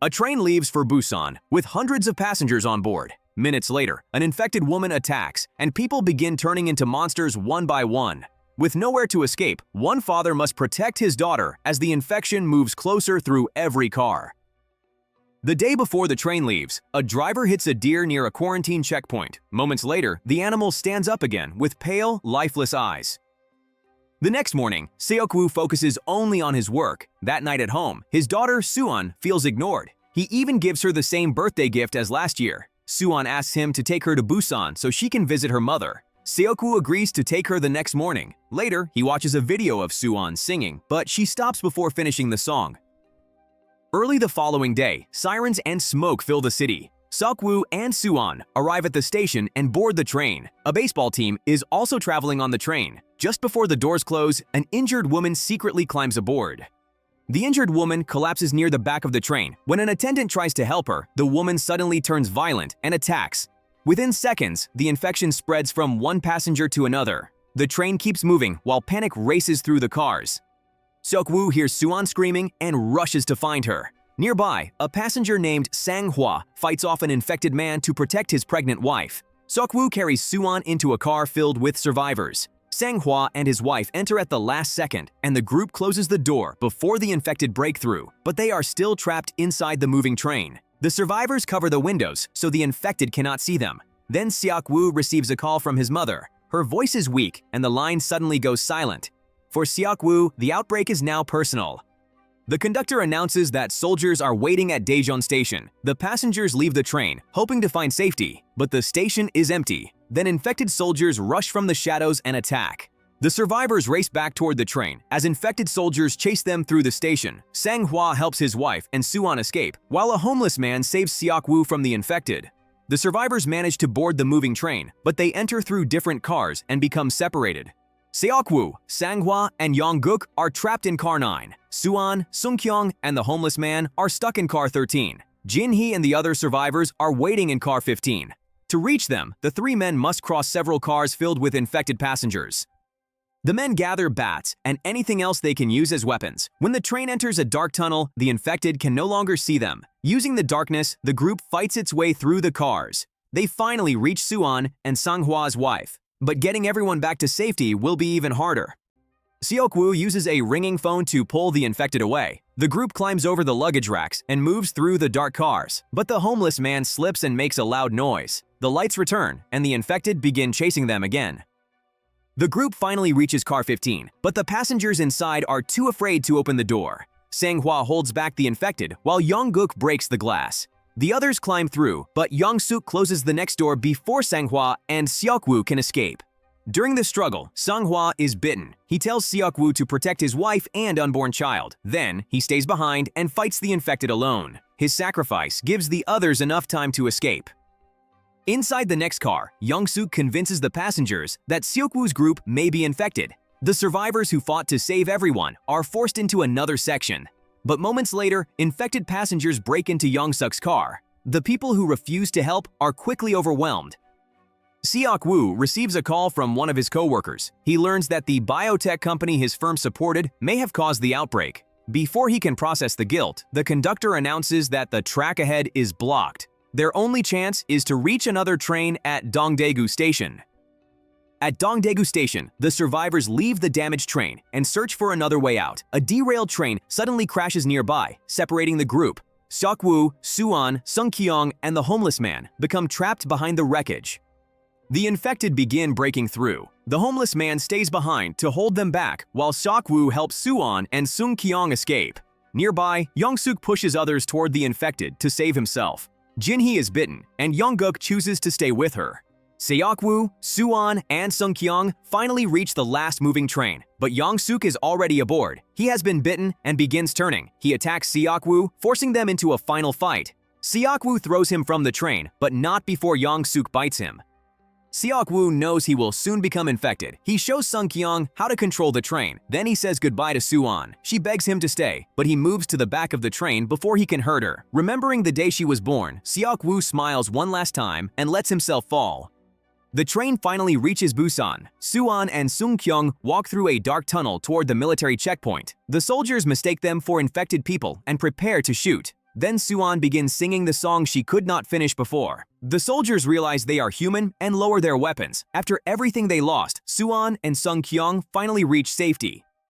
A train leaves for Busan with hundreds of passengers on board. Minutes later, an infected woman attacks, and people begin turning into monsters one by one. With nowhere to escape, one father must protect his daughter as the infection moves closer through every car. The day before the train leaves, a driver hits a deer near a quarantine checkpoint. Moments later, the animal stands up again with pale, lifeless eyes. The next morning, Seok-woo focuses only on his work. That night at home, his daughter Suan feels ignored. He even gives her the same birthday gift as last year. Suan asks him to take her to Busan so she can visit her mother. Seok-woo agrees to take her the next morning. Later, he watches a video of Suan singing, but she stops before finishing the song. Early the following day, sirens and smoke fill the city. Seok-woo and Suan arrive at the station and board the train. A baseball team is also traveling on the train. Just before the doors close, an injured woman secretly climbs aboard. The injured woman collapses near the back of the train. When an attendant tries to help her, the woman suddenly turns violent and attacks. Within seconds, the infection spreads from one passenger to another. The train keeps moving while panic races through the cars. Seok-woo hears Suan screaming and rushes to find her. Nearby, a passenger named Sang-hwa fights off an infected man to protect his pregnant wife. Seok-woo carries Suan into a car filled with survivors. Sang-hwa and his wife enter at the last second, and the group closes the door before the infected break through, but they are still trapped inside the moving train. The survivors cover the windows so the infected cannot see them. Then Seok-woo receives a call from his mother. Her voice is weak, and the line suddenly goes silent. For Seok-woo, the outbreak is now personal. The conductor announces that soldiers are waiting at Daejeon Station. The passengers leave the train, hoping to find safety, but the station is empty. Then infected soldiers rush from the shadows and attack. The survivors race back toward the train as infected soldiers chase them through the station. Sang-hwa helps his wife and Suan escape, while a homeless man saves Seok-woo from the infected. The survivors manage to board the moving train, but they enter through different cars and become separated. Seok-woo, Sang-hwa, and Yong-guk are trapped in car 9. Suan, Sung-kyung, and the homeless man are stuck in car 13. Jin-hee and the other survivors are waiting in car 15. To reach them, the three men must cross several cars filled with infected passengers. The men gather bats and anything else they can use as weapons. When the train enters a dark tunnel, the infected can no longer see them. Using the darkness, the group fights its way through the cars. They finally reach Suan and Sang-hwa's wife. But getting everyone back to safety will be even harder. Seok-woo uses a ringing phone to pull the infected away. The group climbs over the luggage racks and moves through the dark cars, but the homeless man slips and makes a loud noise. The lights return, and the infected begin chasing them again. The group finally reaches car 15, but the passengers inside are too afraid to open the door. Sang-hwa holds back the infected, while Yong-guk breaks the glass. The others climb through, but Yong-suk closes the next door before Sang-hwa and Seok-woo can escape. During the struggle, Sang-hwa is bitten. He tells Seok-woo to protect his wife and unborn child. Then, he stays behind and fights the infected alone. His sacrifice gives the others enough time to escape. Inside the next car, Yong-suk convinces the passengers that Seok-woo's group may be infected. The survivors who fought to save everyone are forced into another section. But moments later, infected passengers break into Yong-suk's car. The people who refuse to help are quickly overwhelmed. Seok-woo receives a call from one of his co-workers. He learns that the biotech company his firm supported may have caused the outbreak. Before he can process the guilt, the conductor announces that the track ahead is blocked. Their only chance is to reach another train at Dongdaegu Station. At Dongdaegu Station, the survivors leave the damaged train and search for another way out. A derailed train suddenly crashes nearby, separating the group. Seok-woo, Suan, Sung-kyung, and the homeless man become trapped behind the wreckage. The infected begin breaking through. The homeless man stays behind to hold them back, while Seok-woo helps Suan and Sung-kyung escape. Nearby, Yong-suk pushes others toward the infected to save himself. Jin-hee is bitten, and Yong-guk chooses to stay with her. Seok-woo, Suan, and Sung-kyung finally reach the last moving train, but Yong-suk is already aboard. He has been bitten and begins turning. He attacks Seok-woo, forcing them into a final fight. Seok-woo throws him from the train, but not before Yong-suk bites him. Seok-woo knows he will soon become infected. He shows Sung-kyung how to control the train. Then he says goodbye to Suan. She begs him to stay, but he moves to the back of the train before he can hurt her. Remembering the day she was born, Seok-woo smiles one last time and lets himself fall. The train finally reaches Busan. Suan and Sung-kyung walk through a dark tunnel toward the military checkpoint. The soldiers mistake them for infected people and prepare to shoot. Then Suan begins singing the song she could not finish before. The soldiers realize they are human and lower their weapons. After everything they lost, Suan and Sung Kyung finally reach safety.